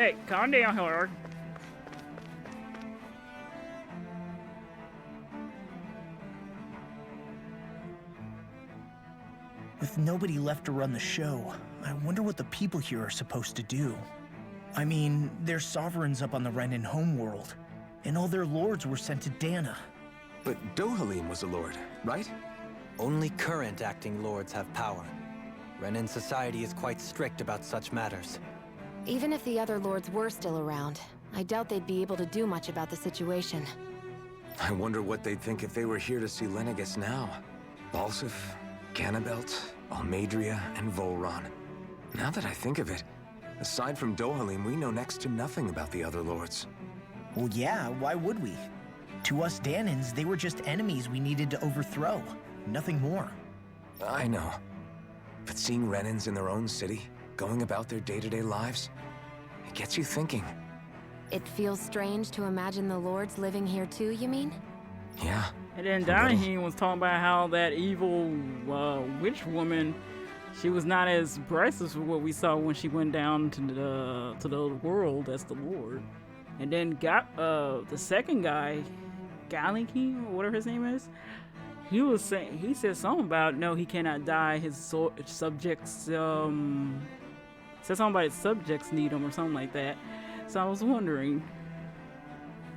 Hey, calm down, Hillary. With nobody left to run the show, I wonder what the people here are supposed to do. I mean, they're sovereigns up on the Renan homeworld, and all their lords were sent to Dahna. But Dohalim was a lord, right? Only current acting lords have power. Renan society is quite strict about such matters. Even if the other lords were still around, I doubt they'd be able to do much about the situation. I wonder what they'd think if they were here to see Lenegis now. Balsif, Ganabelt, Almadria, and Volron. Now that I think of it, aside from Dohalim, we know next to nothing about the other lords. Well, yeah, why would we? To us Dahnans, they were just enemies we needed to overthrow. Nothing more. I know. But seeing Renans in their own city, going about their day-to-day lives, it gets you thinking. It feels strange to imagine the lords living here too, you mean? Yeah. And then Dohalim was talking about how that evil witch woman, she was not as bright as what we saw when she went down to the other world as the Lord. And then got the second guy, Galiki, or whatever his name is, he said something about no, he cannot die. His subjects said something about his subjects need him or something like that. So I was wondering,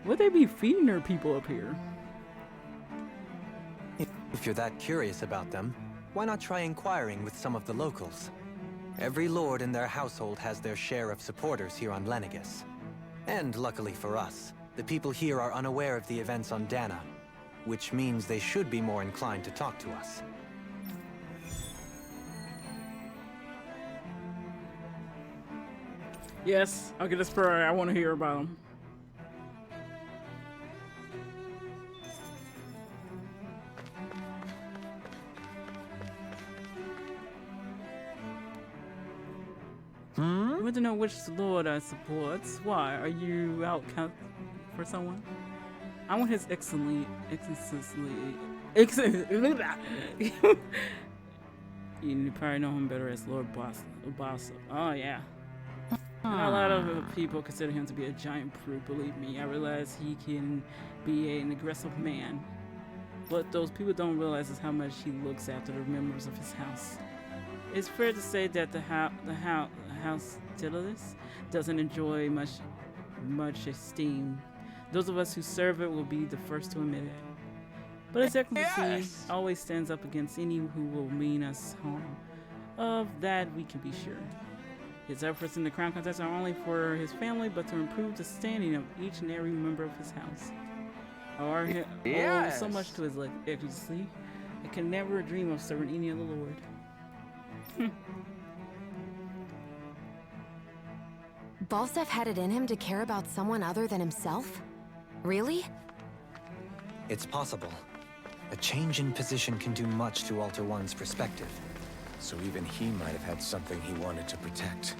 would they be feeding their people up here? If you're that curious about them, why not try inquiring with some of the locals? Every lord in their household has their share of supporters here on Lenegis. And luckily for us, the people here are unaware of the events on Dahna, which means they should be more inclined to talk to us. Yes, I'll get a spur. I want to hear about them. I want to know which lord I support. Why? Are you out for someone? I want his excellency. You probably know him better as Lord Boss. Oh yeah. A lot of people consider him to be a giant brute. Believe me, I realize he can be an aggressive man. What those people don't realize is how much he looks after the members of his house. It's fair to say that the house Titulus doesn't enjoy much esteem. Those of us who serve it will be the first to admit it. But His Excellency always stands up against any who will mean us harm. Of that we can be sure. His efforts in the crown contest are only for his family, but to improve the standing of each and every member of his house. I owe so much to His Excellency. I can never dream of serving any other lord. Balsef had it in him to care about someone other than himself? Really? It's possible. A change in position can do much to alter one's perspective. So even he might have had something he wanted to protect.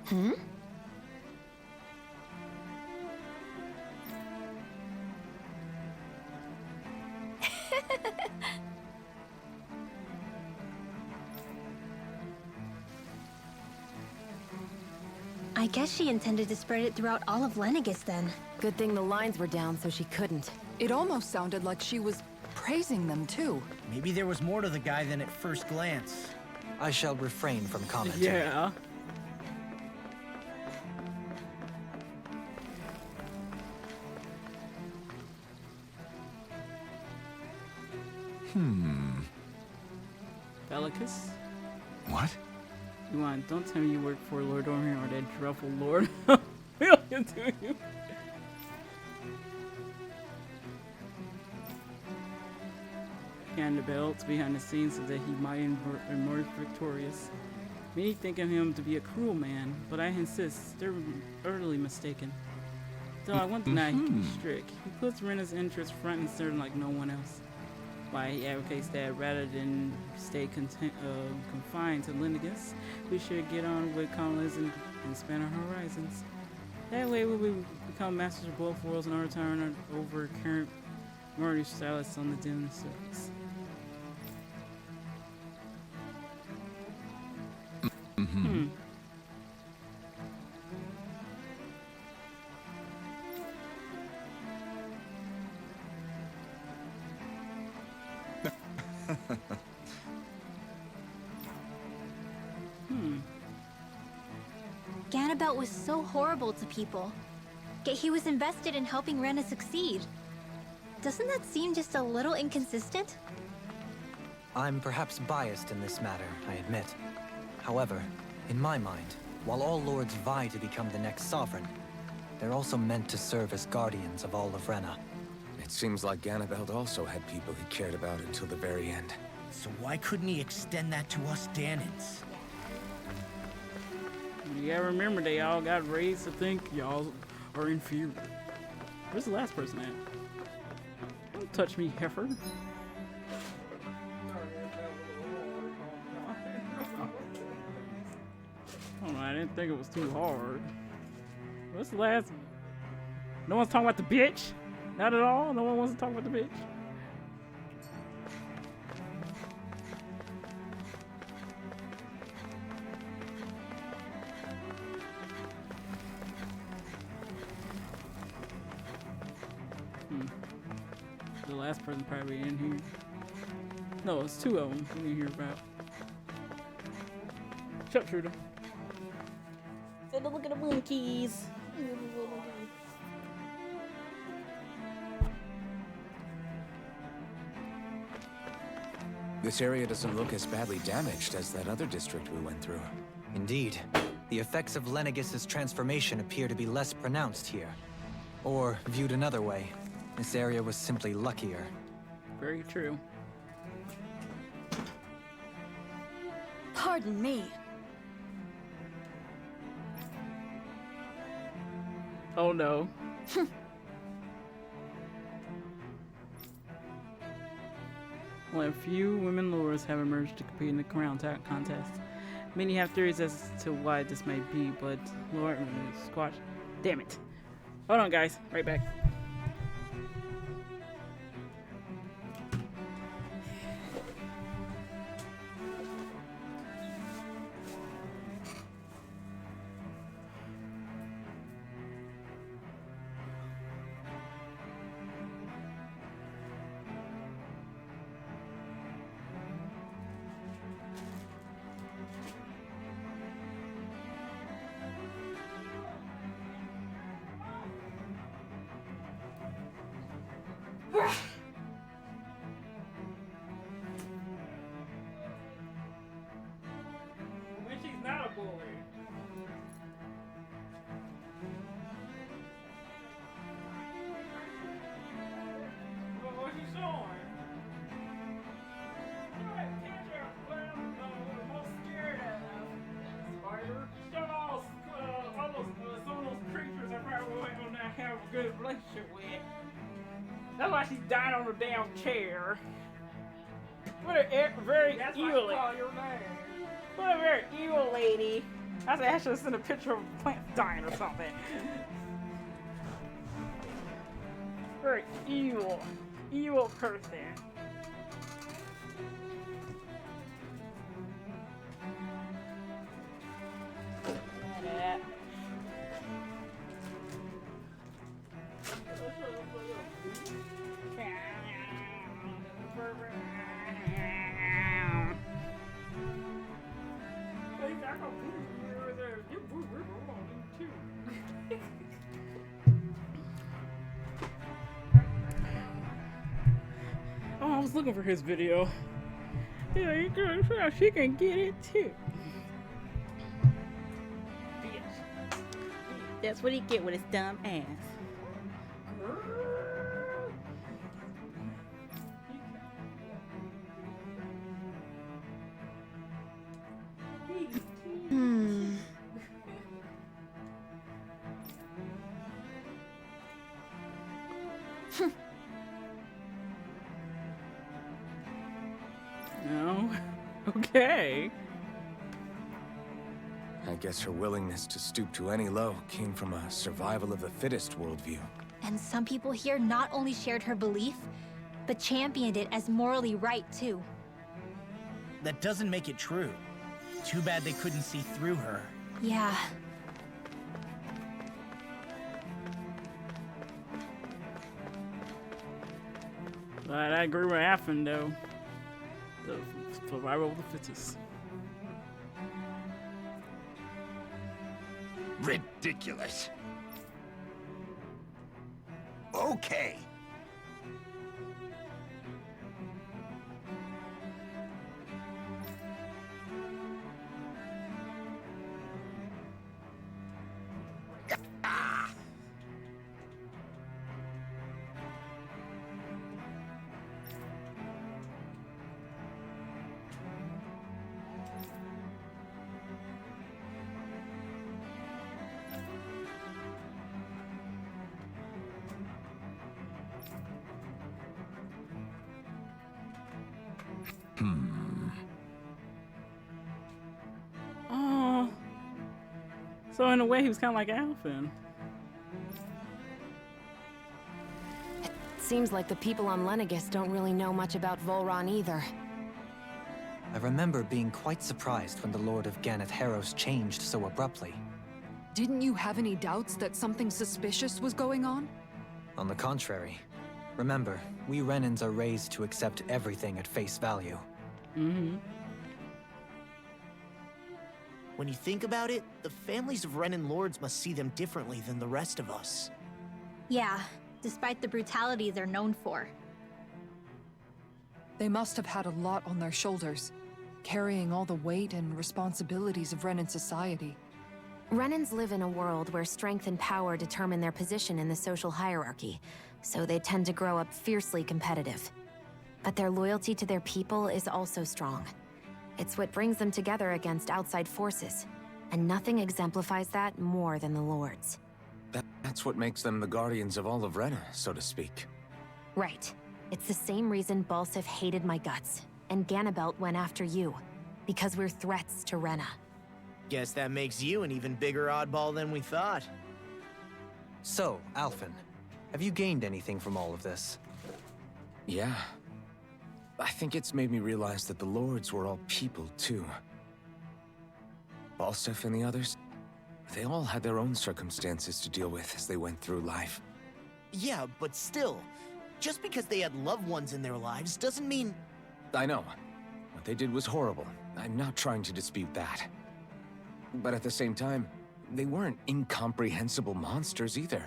Hmm? I guess she intended to spread it throughout all of Lenegis then. Good thing the lines were down so she couldn't. It almost sounded like she was praising them too. Maybe there was more to the guy than at first glance. I shall refrain from commenting. Yeah. Bellicus? What? You want? Don't tell me you work for Lord Orhan or that dreadful Lord. We'll get to you. And the belt behind the scenes so that he might emerge victorious. Many think of him to be a cruel man, but I insist they're utterly mistaken. Though I won't deny he can be strict. He puts Rena's interests front and center like no one else. Why he advocates that rather than stay confined to Lenegis, we should get on with colonialism and expand our horizons. That way we will become masters of both worlds and our turn over current murder stylists on the dim surface. Ganabelt was so horrible to people, yet he was invested in helping Rena succeed. Doesn't that seem just a little inconsistent? I'm perhaps biased in this matter, I admit. However, in my mind, while all lords vie to become the next sovereign, they're also meant to serve as guardians of all of Rena. It seems like Ganabelt also had people he cared about until the very end. So why couldn't he extend that to us Danans? You gotta remember, they all got raised to think y'all are inferior. Where's the last person at? Don't touch me, heifer. Oh no, I didn't think it was too hard. What's the last? No one's talking about the bitch? Not at all? No one wants to talk about the bitch? The last person probably in here. No, it's two of them we didn't hear about. Sharpshooter. Said to look at the monkeys. This area doesn't look as badly damaged as that other district we went through. Indeed, the effects of Lenegis's transformation appear to be less pronounced here. Or, viewed another way, this area was simply luckier. Very true. Pardon me. Oh no. Only a few women lords have emerged to compete in the crown contest. Many have theories as to why this may be, but Lord Squash. Damn it. Hold on, guys. Right back. When she's not a bully. What's she showing? What I'm the most scared of. Spider. Showing all those, some of those creatures I probably will not have a good relationship with. That's why she's dying on her damn chair. What a very evil lady. What a very evil lady. I said I should have sent a picture of plants dying or something. Very evil. Evil person. Yeah. Oh, was looking for his video. Yeah, you can, she can get it too. Bitch. That's what he get with his dumb ass. No. Okay. I guess her willingness to stoop to any low came from a survival of the fittest worldview. And some people here not only shared her belief, but championed it as morally right too. That doesn't make it true. Too bad they couldn't see through her. Yeah. But I agree with Alphen though. The survival of the fittest. Ridiculous. Okay. Oh. So in a way, he was kind of like Alphen. Seems like the people on Lenegis don't really know much about Volron either. I remember being quite surprised when the Lord of Ganeth Harros changed so abruptly. Didn't you have any doubts that something suspicious was going on? On the contrary. Remember, we Renans are raised to accept everything at face value. Mm-hmm. When you think about it, the families of Renan lords must see them differently than the rest of us. Yeah, despite the brutality they're known for. They must have had a lot on their shoulders, carrying all the weight and responsibilities of Renan society. Renans live in a world where strength and power determine their position in the social hierarchy, so they tend to grow up fiercely competitive. But their loyalty to their people is also strong. It's what brings them together against outside forces, and nothing exemplifies that more than the Lords. That's what makes them the guardians of all of Rena, so to speak. Right. It's the same reason Balsif hated my guts, and Ganabelt went after you, because we're threats to Rena. Guess that makes you an even bigger oddball than we thought. So, Alphen, have you gained anything from all of this? Yeah. I think it's made me realize that the Lords were all people, too. Balsif and the others, they all had their own circumstances to deal with as they went through life. Yeah, but still, just because they had loved ones in their lives doesn't mean... I know. What they did was horrible. I'm not trying to dispute that. But at the same time, they weren't incomprehensible monsters either.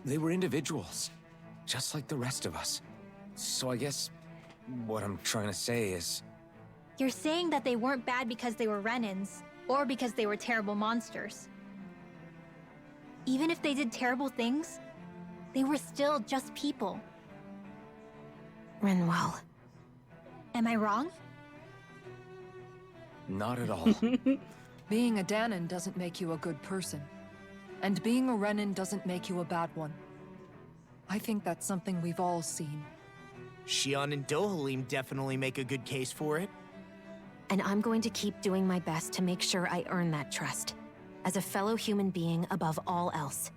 They were individuals, just like the rest of us. So I guess what I'm trying to say is... You're saying that they weren't bad because they were Renans, or because they were terrible monsters. Even if they did terrible things, they were still just people. Renwell. Am I wrong? Not at all. Being a Dahnan doesn't make you a good person. And being a Renan doesn't make you a bad one. I think that's something we've all seen. Shionne and Dohalim definitely make a good case for it. And I'm going to keep doing my best to make sure I earn that trust, as a fellow human being above all else.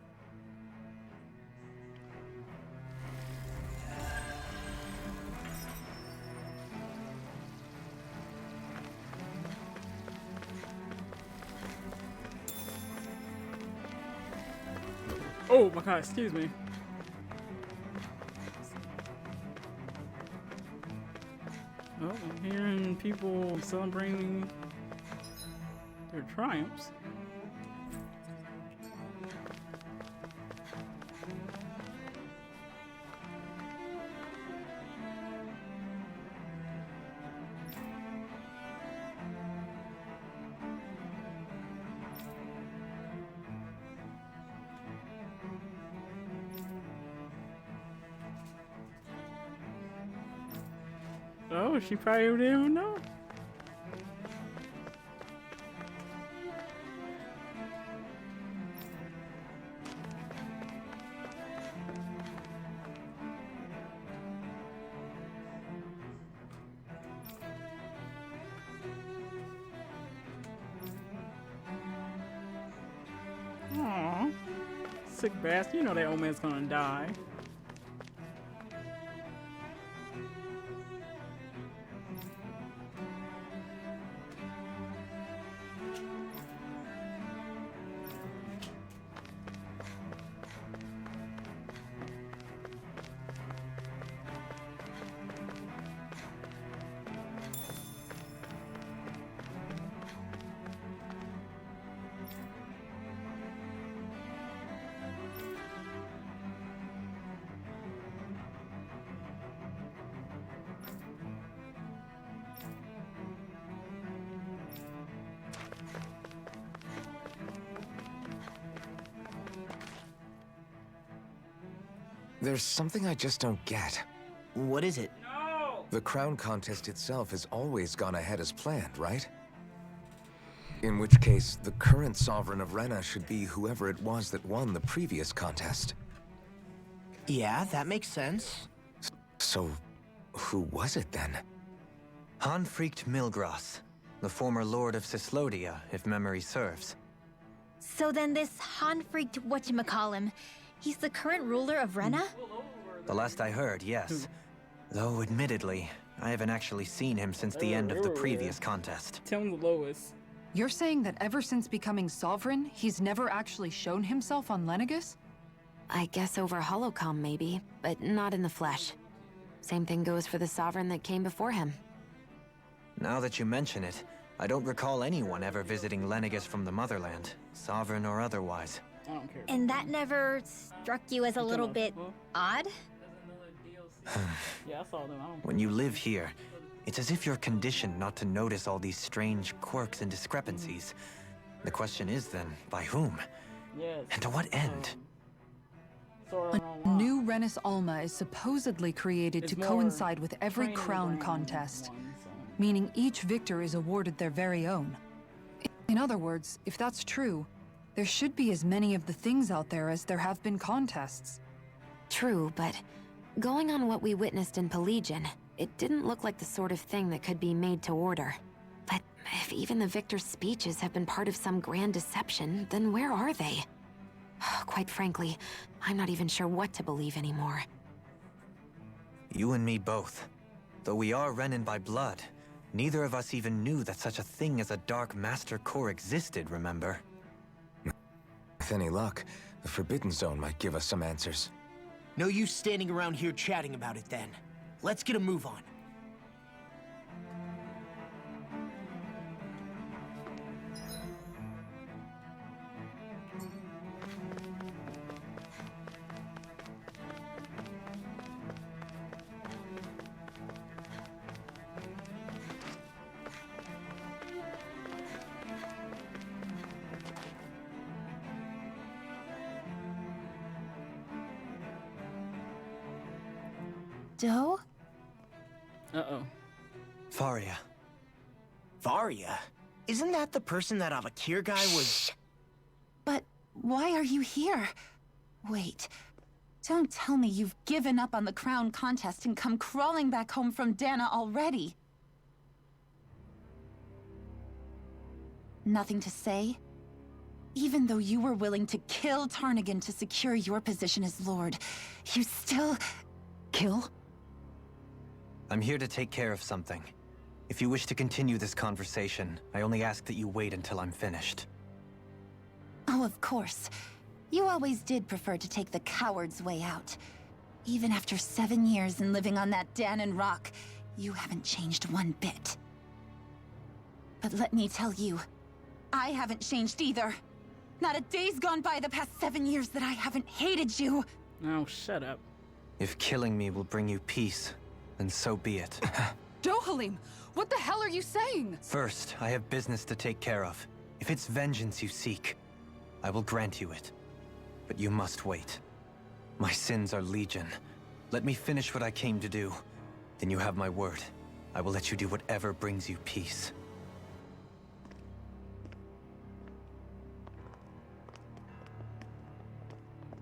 Oh my god, excuse me. Oh, I'm hearing people celebrating their triumphs. Oh, she probably didn't even know. Aw, sick bastard. You know that old man's gonna die. There's something I just don't get. What is it? No! The crown contest itself has always gone ahead as planned, right? In which case, the current sovereign of Rena should be whoever it was that won the previous contest. Yeah, that makes sense. So, who was it then? Hanfried Milgras, the former lord of Cislodia, if memory serves. So then this Hanfried whatchamacallem, he's the current ruler of Rena? The last I heard, yes. Though, admittedly, I haven't actually seen him since the end of the previous contest. Tell him the lowest. You're saying that ever since becoming sovereign, he's never actually shown himself on Lenegis? I guess over holocom maybe, but not in the flesh. Same thing goes for the sovereign that came before him. Now that you mention it, I don't recall anyone ever visiting Lenegis from the motherland, sovereign or otherwise. I don't care. And that never struck you as a little bit odd? Yeah, I saw them. I don't When you live here, it's as if you're conditioned not to notice all these strange quirks and discrepancies. The question is then, by whom? Yes. And to what end? A new Renis Alma is supposedly created to coincide with every crown contest, meaning each victor is awarded their very own. In other words, if that's true, there should be as many of the things out there as there have been contests. True, but going on what we witnessed in Pillaging, it didn't look like the sort of thing that could be made to order. But if even the victor's speeches have been part of some grand deception, then where are they? Quite frankly, I'm not even sure what to believe anymore. You and me both. Though we are Renin by blood, neither of us even knew that such a thing as a Dark Master Core existed, remember? With any luck, the Forbidden Zone might give us some answers. No use standing around here chatting about it then. Let's get a move on. Doe? Uh-oh. Faria. Varia? Isn't that the person that Avakir guy was... But why are you here? Wait, don't tell me you've given up on the crown contest and come crawling back home from Dahna already. Nothing to say? Even though you were willing to kill Tarnigan to secure your position as Lord, you still... Kill? I'm here to take care of something. If you wish to continue this conversation, I only ask that you wait until I'm finished. Oh, of course. You always did prefer to take the coward's way out. Even after 7 years and living on that Dahnan rock, you haven't changed one bit. But let me tell you, I haven't changed either. Not a day's gone by the past 7 years that I haven't hated you. Oh, shut up. If killing me will bring you peace, then so be it. Dohalim, what the hell are you saying? First, I have business to take care of. If it's vengeance you seek, I will grant you it. But you must wait. My sins are legion. Let me finish what I came to do. Then you have my word. I will let you do whatever brings you peace.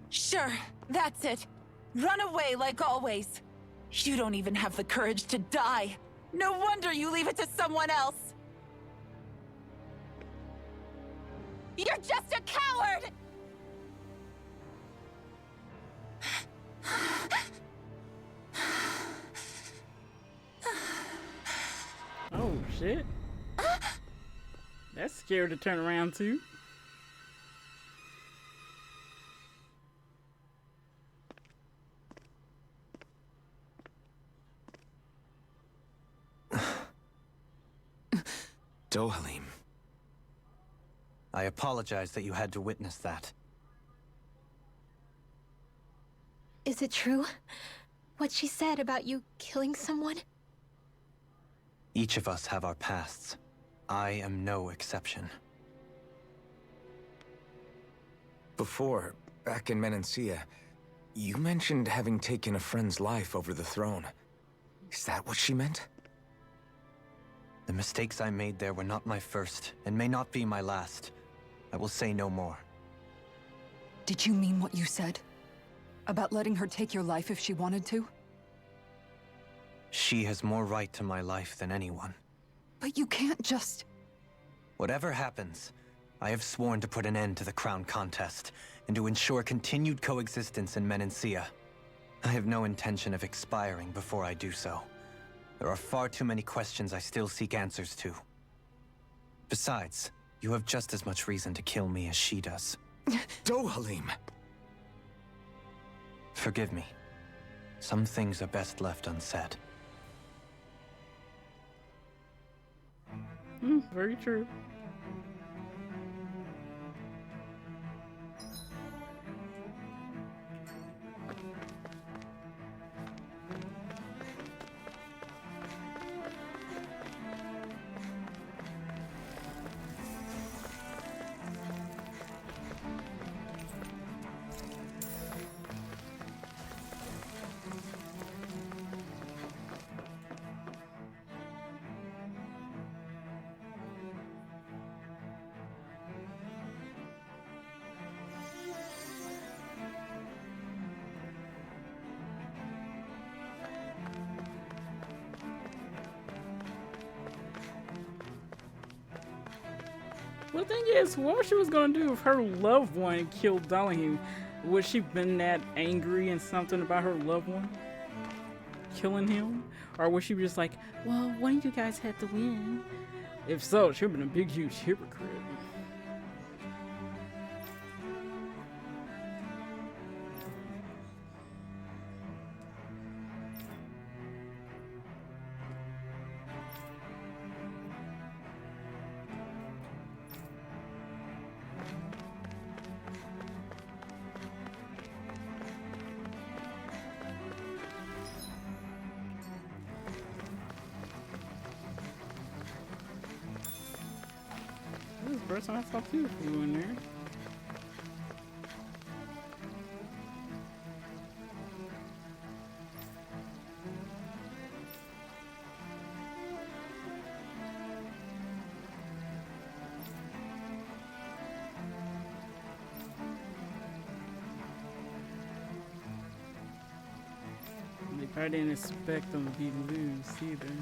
Sure, that's it. Run away like always. You don't even have the courage to die. No wonder you leave it to someone else. You're just a coward! Oh, shit. That's scary to turn around to. Dohalim. I apologize that you had to witness that. Is it true? What she said about you killing someone? Each of us have our pasts. I am no exception. Before, back in Menancia, you mentioned having taken a friend's life over the throne. Is that what she meant? The mistakes I made there were not my first, and may not be my last. I will say no more. Did you mean what you said? About letting her take your life if she wanted to? She has more right to my life than anyone. But you can't just... Whatever happens, I have sworn to put an end to the crown contest, and to ensure continued coexistence in Menancia. I have no intention of expiring before I do so. There are far too many questions I still seek answers to. Besides, you have just as much reason to kill me as she does. Dohalim! Forgive me. Some things are best left unsaid. Very true. Well, the thing is, what she was gonna do if her loved one killed Dohalim? Would she been that angry and something about her loved one killing him? Or was she just like, well, one of you guys had to win? If so, she would've been a big, huge hypocrite. This is the first time I saw two flew in there. They probably didn't expect them to be loose either.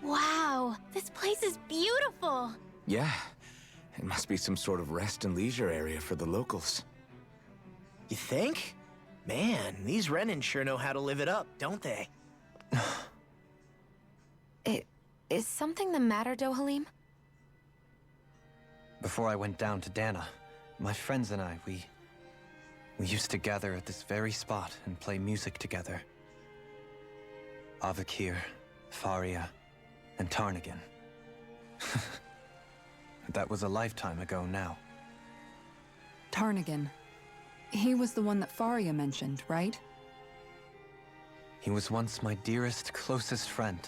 Wow, this place is beautiful. Yeah. It must be some sort of rest and leisure area for the locals. You think? Man, these Renan sure know how to live it up, don't they? Is something the matter, Dohalim? Before I went down to Dahna, my friends and I, we used to gather at this very spot and play music together. Avakir, Faria, and Tarnagan. That was a lifetime ago now. Tarnigan. He was the one that Faria mentioned, right? He was once my dearest, closest friend.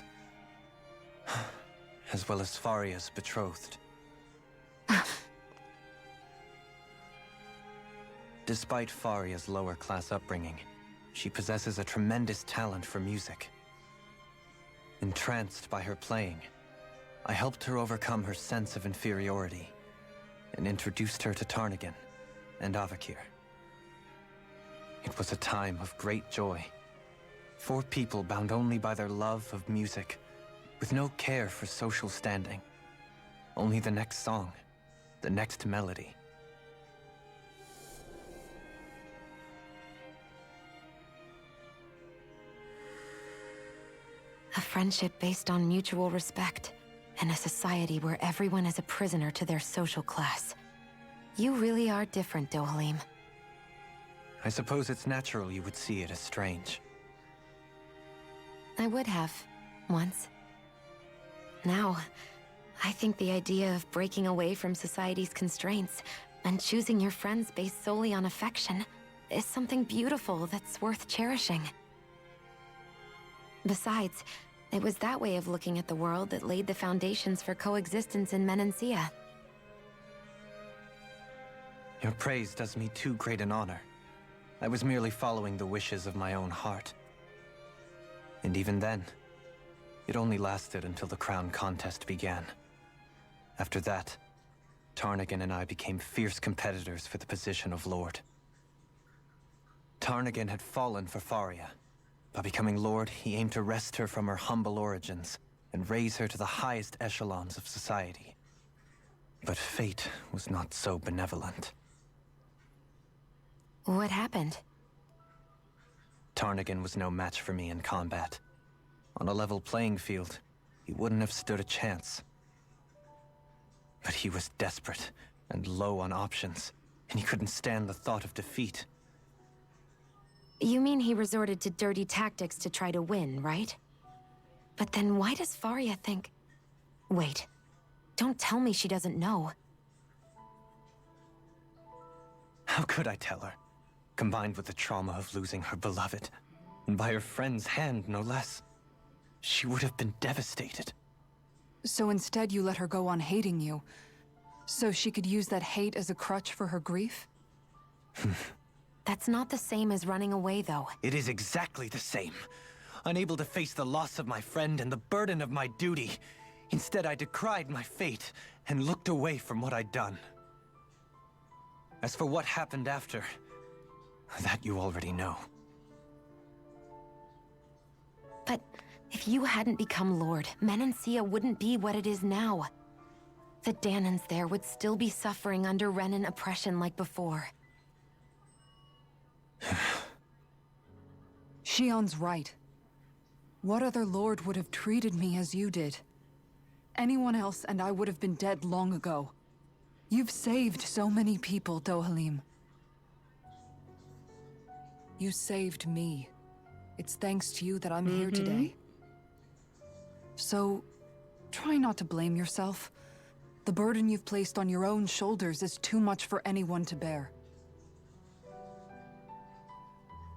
As well as Faria's betrothed. Despite Faria's lower-class upbringing, she possesses a tremendous talent for music. Entranced by her playing, I helped her overcome her sense of inferiority and introduced her to Tarnigan and Avakir. It was a time of great joy. 4 people bound only by their love of music, with no care for social standing. Only the next song, the next melody. A friendship based on mutual respect, and a society where everyone is a prisoner to their social class. You really are different, Dohalim. I suppose it's natural you would see it as strange. I would have, once. Now, I think the idea of breaking away from society's constraints and choosing your friends based solely on affection is something beautiful that's worth cherishing. Besides, it was that way of looking at the world that laid the foundations for coexistence in Menancia. Your praise does me too great an honor. I was merely following the wishes of my own heart. And even then, it only lasted until the crown contest began. After that, Tarnigan and I became fierce competitors for the position of Lord. Tarnigan had fallen for Faria. By becoming Lord, he aimed to wrest her from her humble origins and raise her to the highest echelons of society. But fate was not so benevolent. What happened? Tarnigan was no match for me in combat. On a level playing field, he wouldn't have stood a chance. But he was desperate and low on options, and he couldn't stand the thought of defeat. You mean he resorted to dirty tactics to try to win, right? But then why does Faria think... Wait, don't tell me she doesn't know. How could I tell her? Combined with the trauma of losing her beloved, and by her friend's hand, no less. She would have been devastated. So instead you let her go on hating you, so she could use that hate as a crutch for her grief? That's not the same as running away, though. It is exactly the same. Unable to face the loss of my friend and the burden of my duty. Instead, I decried my fate and looked away from what I'd done. As for what happened after, that you already know. But if you hadn't become Lord, Menancia wouldn't be what it is now. The Dahnans there would still be suffering under Renan oppression like before. Shionne's right. What other lord would have treated me as you did? Anyone else and I would have been dead long ago. You've saved so many people, Dohalim. You saved me. It's thanks to you that I'm here today. So, try not to blame yourself. The burden you've placed on your own shoulders is too much for anyone to bear.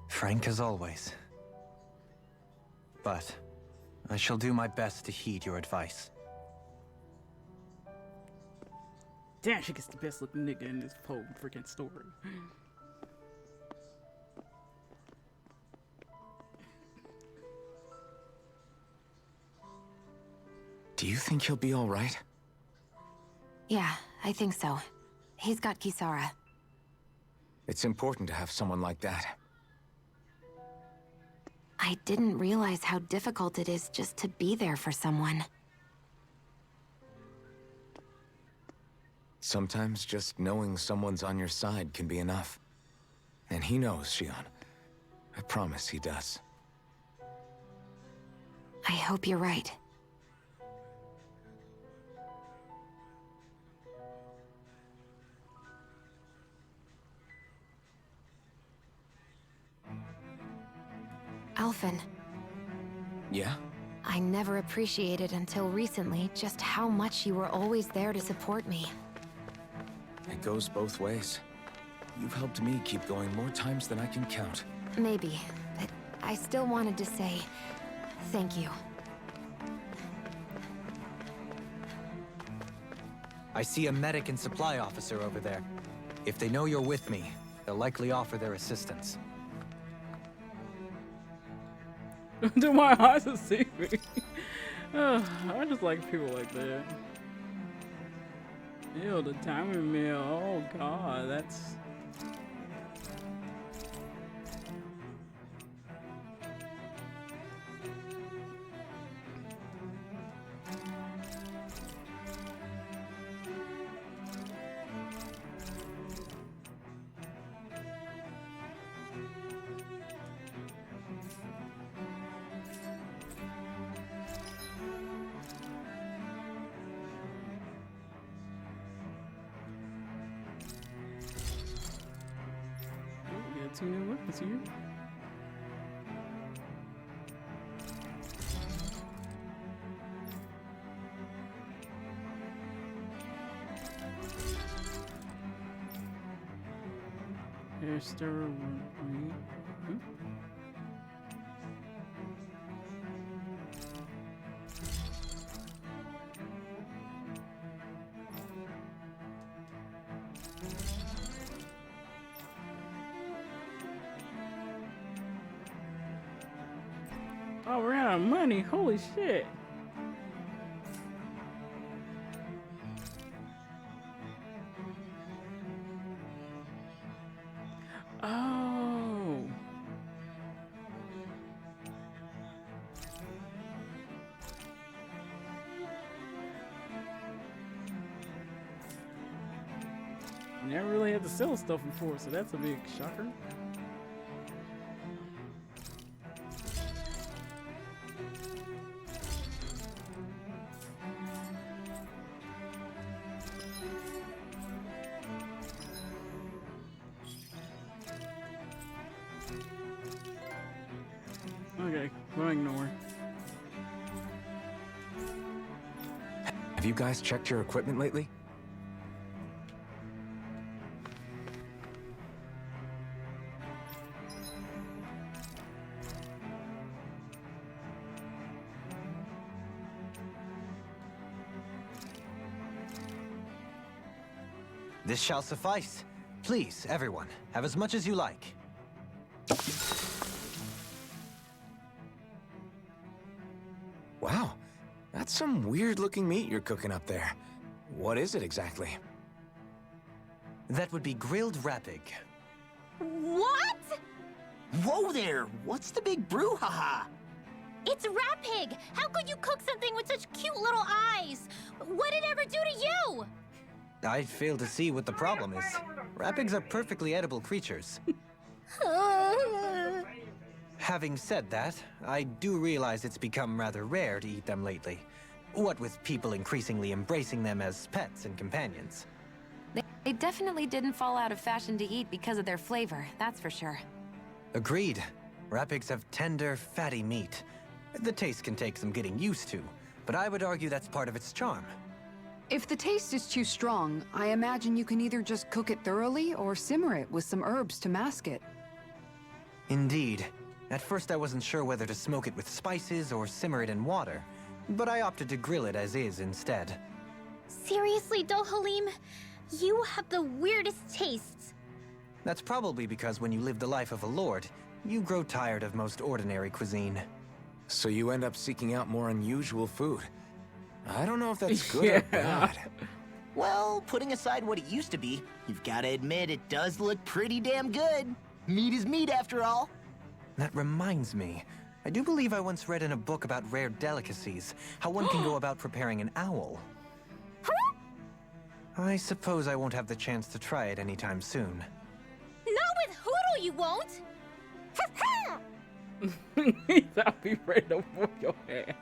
Frank as always. But I shall do my best to heed your advice. Damn, she gets the best looking nigga in this whole freaking story. Do you think he'll be all right? Yeah, I think so. He's got Kisara. It's important to have someone like that. I didn't realize how difficult it is just to be there for someone. Sometimes just knowing someone's on your side can be enough. And he knows, Shionne. I promise he does. I hope you're right. Alphen. Yeah? I never appreciated until recently just how much you were always there to support me. It goes both ways. You've helped me keep going more times than I can count. Maybe, but I still wanted to say thank you. I see a medic and supply officer over there. If they know you're with me, they'll likely offer their assistance. Do my eyes deceive me? I just like people like that. Ew, the timing meal. Oh god, that's... Two new weapons here. Here's stir. Oh, we're out of money. Holy shit. Oh. Never really had to sell stuff before, so that's a big shocker. Okay, going nowhere. Have you guys checked your equipment lately? This shall suffice. Please, everyone, have as much as you like. Wow, that's some weird-looking meat you're cooking up there. What is it exactly? That would be grilled rapig. What? Whoa there! What's the big brouhaha? It's rapig! How could you cook something with such cute little eyes? What did it ever do to you? I fail to see what the problem is. Rapigs are perfectly edible creatures. Having said that, I do realize it's become rather rare to eat them lately. What with people increasingly embracing them as pets and companions. They definitely didn't fall out of fashion to eat because of their flavor, that's for sure. Agreed. Rapigs have tender, fatty meat. The taste can take some getting used to, but I would argue that's part of its charm. If the taste is too strong, I imagine you can either just cook it thoroughly or simmer it with some herbs to mask it. Indeed. At first I wasn't sure whether to smoke it with spices or simmer it in water, but I opted to grill it as is instead. Seriously, Dohalim? You have the weirdest tastes. That's probably because when you live the life of a lord, you grow tired of most ordinary cuisine. So you end up seeking out more unusual food. I don't know if that's good or bad. Well, putting aside what it used to be, you've got to admit it does look pretty damn good. Meat is meat, after all. That reminds me. I do believe I once read in a book about rare delicacies, how one can go about preparing an owl. I suppose I won't have the chance to try it anytime soon. Not with Hoodle, you won't! I'll be ready to whoop your ass.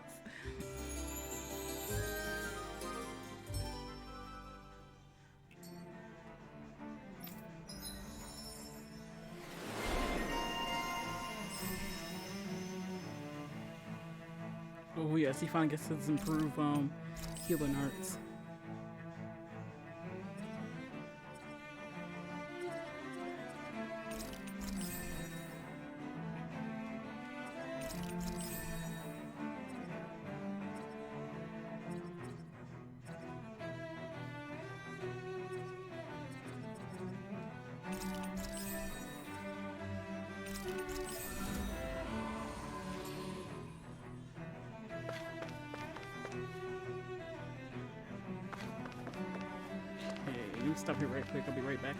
Oh yes, he finally gets his improved healing arts. Stop here right quick. I'll be right back.